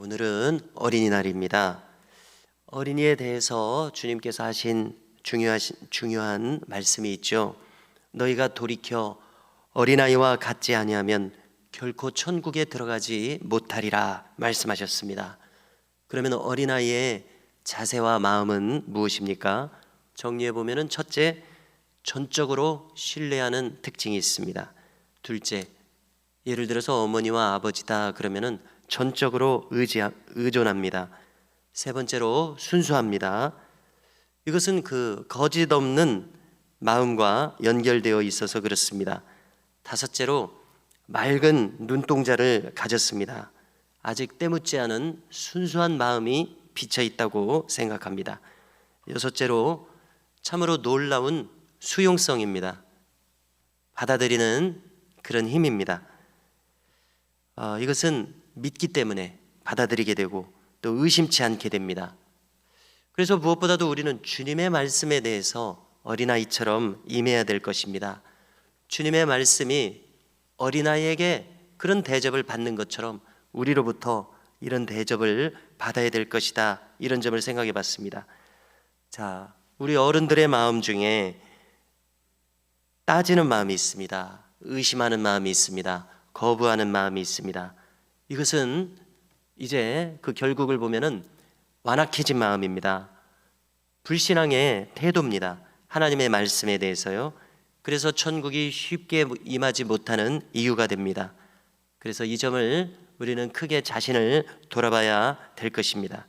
오늘은 어린이날입니다. 어린이에 대해서 주님께서 하신 중요한 말씀이 있죠. 너희가 돌이켜 어린아이와 같지 아니하면 결코 천국에 들어가지 못하리라 말씀하셨습니다. 그러면 어린아이의 자세와 마음은 무엇입니까? 정리해 보면은 첫째, 전적으로 신뢰하는 특징이 있습니다. 둘째, 예를 들어서 어머니와 아버지다 그러면은 전적으로 의존합니다. 세 번째로 순수합니다. 이것은 그 거짓 없는 마음과 연결되어 있어서 그렇습니다. 다섯째로 맑은 눈동자를 가졌습니다. 아직 때묻지 않은 순수한 마음이 비쳐 있다고 생각합니다. 여섯째로 참으로 놀라운 수용성입니다. 받아들이는 그런 힘입니다. 이것은 믿기 때문에 받아들이게 되고 또 의심치 않게 됩니다. 그래서 무엇보다도 우리는 주님의 말씀에 대해서 어린아이처럼 임해야 될 것입니다. 주님의 말씀이 어린아이에게 그런 대접을 받는 것처럼 우리로부터 이런 대접을 받아야 될 것이다, 이런 점을 생각해 봤습니다. 자, 우리 어른들의 마음 중에 따지는 마음이 있습니다. 의심하는 마음이 있습니다. 거부하는 마음이 있습니다. 이것은 이제 그 결국을 보면은 완악해진 마음입니다. 불신앙의 태도입니다. 하나님의 말씀에 대해서요. 그래서 천국이 쉽게 임하지 못하는 이유가 됩니다. 그래서 이 점을 우리는 크게 자신을 돌아봐야 될 것입니다.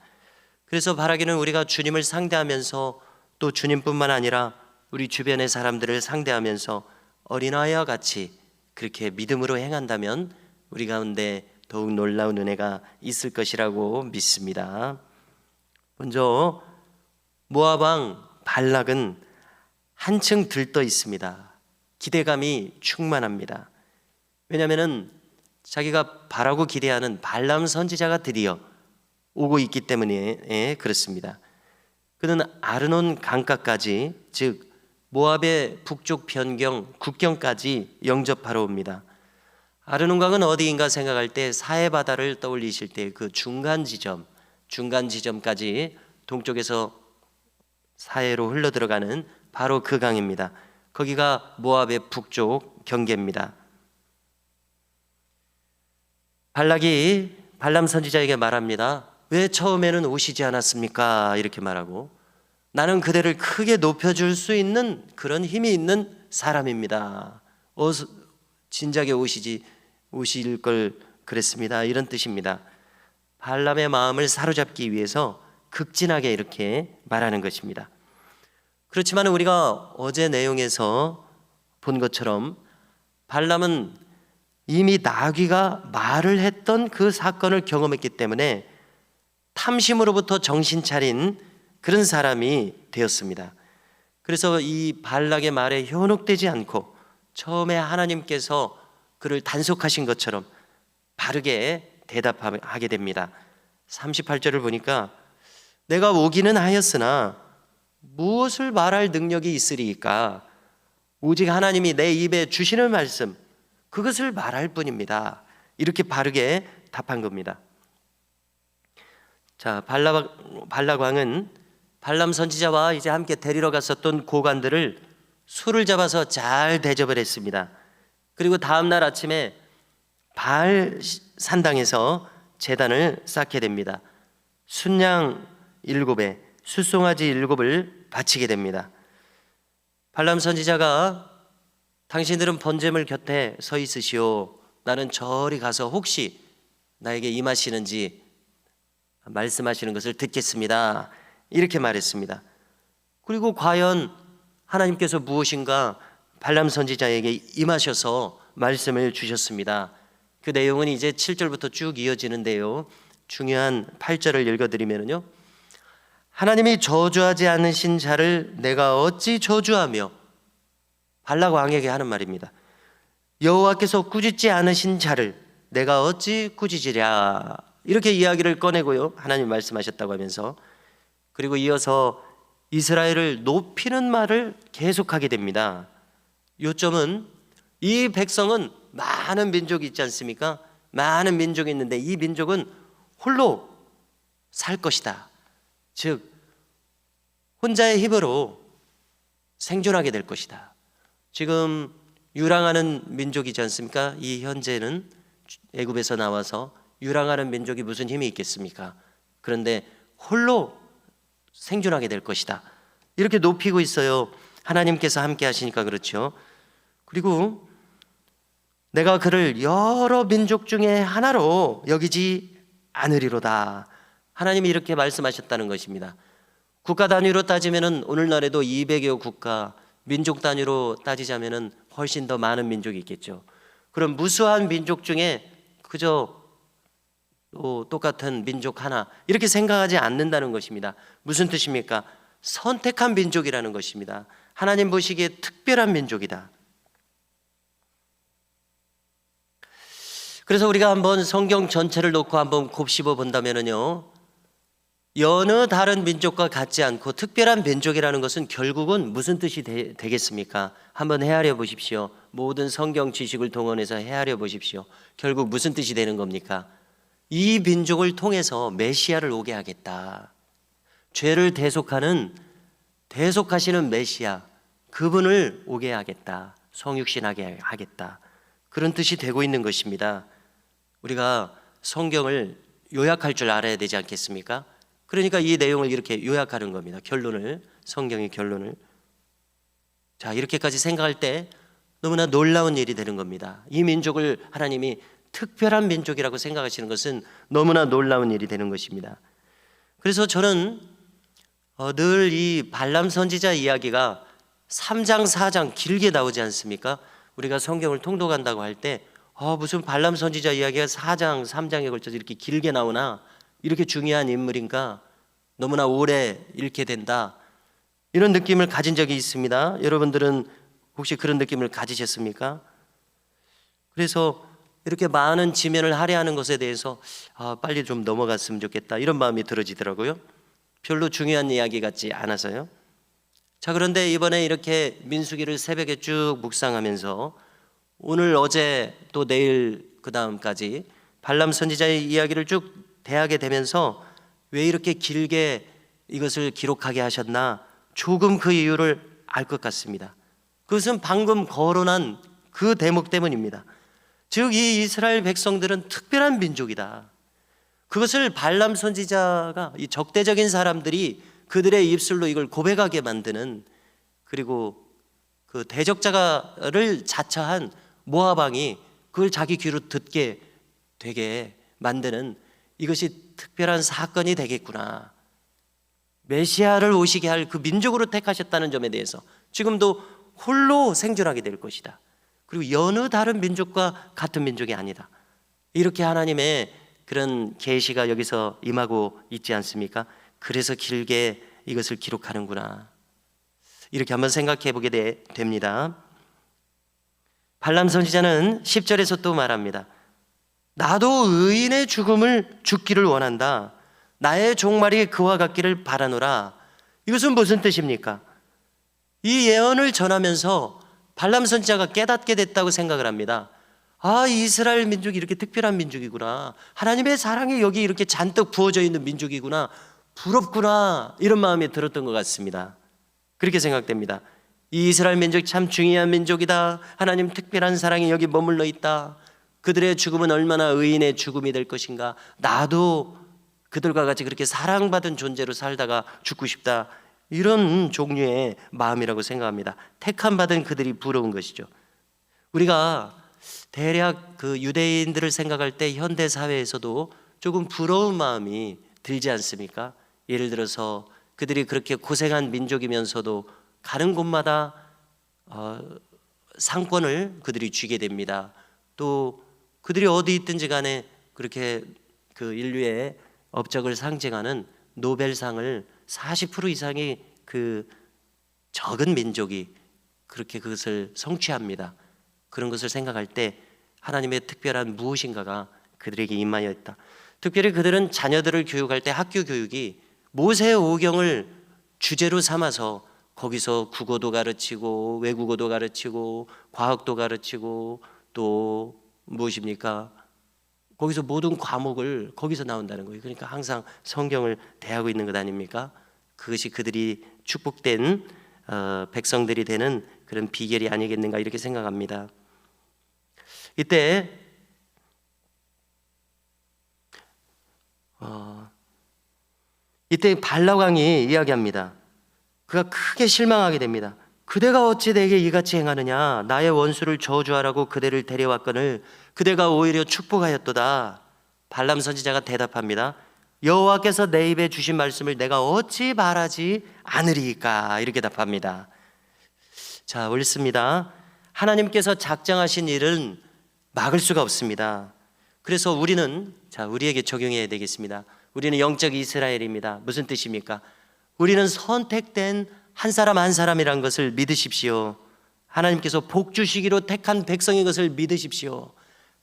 그래서 바라기는 우리가 주님을 상대하면서 또 주님뿐만 아니라 우리 주변의 사람들을 상대하면서 어린아이와 같이 그렇게 믿음으로 행한다면 우리 가운데 더욱 놀라운 은혜가 있을 것이라고 믿습니다. 먼저 모압 왕 발락은 한층 들떠 있습니다. 기대감이 충만합니다. 왜냐하면 자기가 바라고 기대하는 발람 선지자가 드디어 오고 있기 때문에 그렇습니다. 그는 아르논 강가까지, 즉 모압의 북쪽 변경 국경까지 영접하러 옵니다. 아르논강은 어디인가 생각할 때 사해 바다를 떠올리실 때 그 중간 지점까지 동쪽에서 사해로 흘러 들어가는 바로 그 강입니다. 거기가 모압의 북쪽 경계입니다. 발락이 발람 선지자에게 말합니다. 왜 처음에는 오시지 않았습니까? 이렇게 말하고, 나는 그대를 크게 높여줄 수 있는 그런 힘이 있는 사람입니다. 진작에 오실 걸 그랬습니다. 이런 뜻입니다. 발람의 마음을 사로잡기 위해서 극진하게 이렇게 말하는 것입니다. 그렇지만 우리가 어제 내용에서 본 것처럼 발람은 이미 나귀가 말을 했던 그 사건을 경험했기 때문에 탐심으로부터 정신 차린 그런 사람이 되었습니다. 그래서 이 발락의 말에 현혹되지 않고 처음에 하나님께서 그를 단속하신 것처럼 바르게 대답하게 됩니다. 38절을 보니까 내가 오기는 하였으나 무엇을 말할 능력이 있으리이까? 오직 하나님이 내 입에 주시는 말씀, 그것을 말할 뿐입니다. 이렇게 바르게 답한 겁니다. 자, 발락 왕은 발람 선지자와 이제 함께 데리러 갔었던 고관들을 술을 잡아서 잘 대접을 했습니다. 그리고 다음 날 아침에 바알 산당에서 제단을 쌓게 됩니다. 순양 7에 숫송아지 7을 바치게 됩니다. 발람 선지자가 당신들은 번제물 곁에 서 있으시오. 나는 저리 가서 혹시 나에게 임하시는지 말씀하시는 것을 듣겠습니다. 이렇게 말했습니다. 그리고 과연 하나님께서 무엇인가 발람 선지자에게 임하셔서 말씀을 주셨습니다. 그 내용은 이제 7절부터 쭉 이어지는데요. 중요한 8절을 읽어드리면요. 하나님이 저주하지 않으신 자를 내가 어찌 저주하며, 발락 왕에게 하는 말입니다. 여호와께서 꾸짖지 않으신 자를 내가 어찌 꾸짖으랴, 이렇게 이야기를 꺼내고요. 하나님 말씀하셨다고 하면서, 그리고 이어서 이스라엘을 높이는 말을 계속하게 됩니다. 요점은 이 백성은 많은 민족이 있지 않습니까? 많은 민족이 있는데 이 민족은 홀로 살 것이다. 즉 혼자의 힘으로 생존하게 될 것이다. 지금 유랑하는 민족이지 않습니까? 이 현재는 애굽에서 나와서 유랑하는 민족이 무슨 힘이 있겠습니까? 그런데 홀로 생존하게 될 것이다. 이렇게 높이고 있어요. 하나님께서 함께 하시니까 그렇죠. 그리고 내가 그를 여러 민족 중에 하나로 여기지 않으리로다. 하나님이 이렇게 말씀하셨다는 것입니다. 국가 단위로 따지면은 오늘날에도 200여 국가, 민족 단위로 따지자면은 훨씬 더 많은 민족이 있겠죠. 그럼 무수한 민족 중에 그저 똑같은 민족 하나 이렇게 생각하지 않는다는 것입니다. 무슨 뜻입니까? 선택한 민족이라는 것입니다. 하나님 보시기에 특별한 민족이다. 그래서 우리가 한번 성경 전체를 놓고 한번 곱씹어 본다면요, 여느 다른 민족과 같지 않고 특별한 민족이라는 것은 결국은 무슨 뜻이 되겠습니까? 한번 헤아려 보십시오. 모든 성경 지식을 동원해서 헤아려 보십시오. 결국 무슨 뜻이 되는 겁니까? 이 민족을 통해서 메시아를 오게 하겠다. 죄를 대속하시는 메시아, 그분을 오게 하겠다. 성육신하게 하겠다. 그런 뜻이 되고 있는 것입니다. 우리가 성경을 요약할 줄 알아야 되지 않겠습니까? 그러니까 이 내용을 이렇게 요약하는 겁니다. 결론을, 성경의 결론을. 자, 이렇게까지 생각할 때 너무나 놀라운 일이 되는 겁니다. 이 민족을 하나님이 특별한 민족이라고 생각하시는 것은 너무나 놀라운 일이 되는 것입니다. 그래서 저는 늘 이 발람 선지자 이야기가 3장, 4장 길게 나오지 않습니까? 우리가 성경을 통독한다고 할 때 무슨 발람 선지자 이야기가 4장, 3장에 걸쳐서 이렇게 길게 나오나, 이렇게 중요한 인물인가, 너무나 오래 읽게 된다, 이런 느낌을 가진 적이 있습니다. 여러분들은 혹시 그런 느낌을 가지셨습니까? 그래서 이렇게 많은 지면을 할애하는 것에 대해서 빨리 좀 넘어갔으면 좋겠다, 이런 마음이 들어지더라고요. 별로 중요한 이야기 같지 않아서요. 자, 그런데 이번에 이렇게 민수기를 새벽에 쭉 묵상하면서 오늘, 어제, 또 내일, 그 다음까지 발람 선지자의 이야기를 쭉 대하게 되면서 왜 이렇게 길게 이것을 기록하게 하셨나, 조금 그 이유를 알 것 같습니다. 그것은 방금 거론한 그 대목 때문입니다. 즉, 이 이스라엘 백성들은 특별한 민족이다. 그것을 발람 선지자가, 이 적대적인 사람들이 그들의 입술로 이걸 고백하게 만드는, 그리고 그 대적자를 자처한 모압 왕이 그걸 자기 귀로 듣게 되게 만드는, 이것이 특별한 사건이 되겠구나. 메시아를 오시게 할 그 민족으로 택하셨다는 점에 대해서 지금도 홀로 생존하게 될 것이다. 그리고 여느 다른 민족과 같은 민족이 아니다. 이렇게 하나님의 그런 계시가 여기서 임하고 있지 않습니까? 그래서 길게 이것을 기록하는구나, 이렇게 한번 생각해 보게 됩니다. 발람 선지자는 10절에서 또 말합니다. 나도 의인의 죽기를 원한다. 나의 종말이 그와 같기를 바라노라. 이것은 무슨 뜻입니까? 이 예언을 전하면서 발람 선지자가 깨닫게 됐다고 생각을 합니다. 이스라엘 민족이 이렇게 특별한 민족이구나, 하나님의 사랑이 여기 이렇게 잔뜩 부어져 있는 민족이구나, 부럽구나, 이런 마음이 들었던 것 같습니다. 그렇게 생각됩니다. 이 이스라엘 민족이 참 중요한 민족이다. 하나님 특별한 사랑이 여기 머물러 있다. 그들의 죽음은 얼마나 의인의 죽음이 될 것인가. 나도 그들과 같이 그렇게 사랑받은 존재로 살다가 죽고 싶다. 이런 종류의 마음이라고 생각합니다. 택함받은 그들이 부러운 것이죠. 우리가 대략 그 유대인들을 생각할 때 현대 사회에서도 조금 부러운 마음이 들지 않습니까? 예를 들어서 그들이 그렇게 고생한 민족이면서도 가는 곳마다 상권을 그들이 쥐게 됩니다. 또 그들이 어디 있든지 간에 그렇게 그 인류의 업적을 상징하는 노벨상을 40% 이상의 그 적은 민족이 그렇게 그것을 성취합니다. 그런 것을 생각할 때 하나님의 특별한 무엇인가가 그들에게 임하였다. 특별히 그들은 자녀들을 교육할 때 학교 교육이 모세 오경을 주제로 삼아서 거기서 국어도 가르치고 외국어도 가르치고 과학도 가르치고 또 무엇입니까? 거기서 모든 과목을 거기서 나온다는 거예요. 그러니까 항상 성경을 대하고 있는 것 아닙니까? 그것이 그들이 축복된 백성들이 되는 그런 비결이 아니겠는가 이렇게 생각합니다. 이때 발라강이 이야기합니다. 그가 크게 실망하게 됩니다. 그대가 어찌 내게 이같이 행하느냐? 나의 원수를 저주하라고 그대를 데려왔거늘 그대가 오히려 축복하였도다. 발람 선지자가 대답합니다. 여호와께서 내 입에 주신 말씀을 내가 어찌 말하지 않으리까? 이렇게 답합니다. 자, 옳습니다. 하나님께서 작정하신 일은 막을 수가 없습니다. 그래서 우리에게 적용해야 되겠습니다. 우리는 영적 이스라엘입니다. 무슨 뜻입니까? 우리는 선택된 한 사람 한 사람이란 것을 믿으십시오. 하나님께서 복 주시기로 택한 백성인 것을 믿으십시오.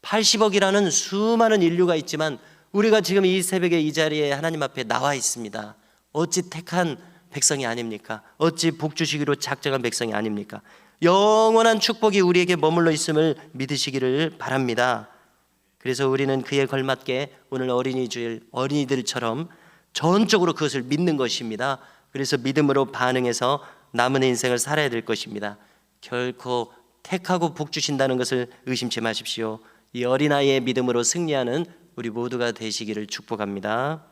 80억이라는 수많은 인류가 있지만 우리가 지금 이 새벽에 이 자리에 하나님 앞에 나와 있습니다. 어찌 택한 백성이 아닙니까? 어찌 복 주시기로 작정한 백성이 아닙니까? 영원한 축복이 우리에게 머물러 있음을 믿으시기를 바랍니다. 그래서 우리는 그에 걸맞게 오늘 어린이 주일 어린이들처럼 전적으로 그것을 믿는 것입니다. 그래서 믿음으로 반응해서 남은 인생을 살아야 될 것입니다. 결코 택하고 복 주신다는 것을 의심치 마십시오. 이 어린아이의 믿음으로 승리하는 우리 모두가 되시기를 축복합니다.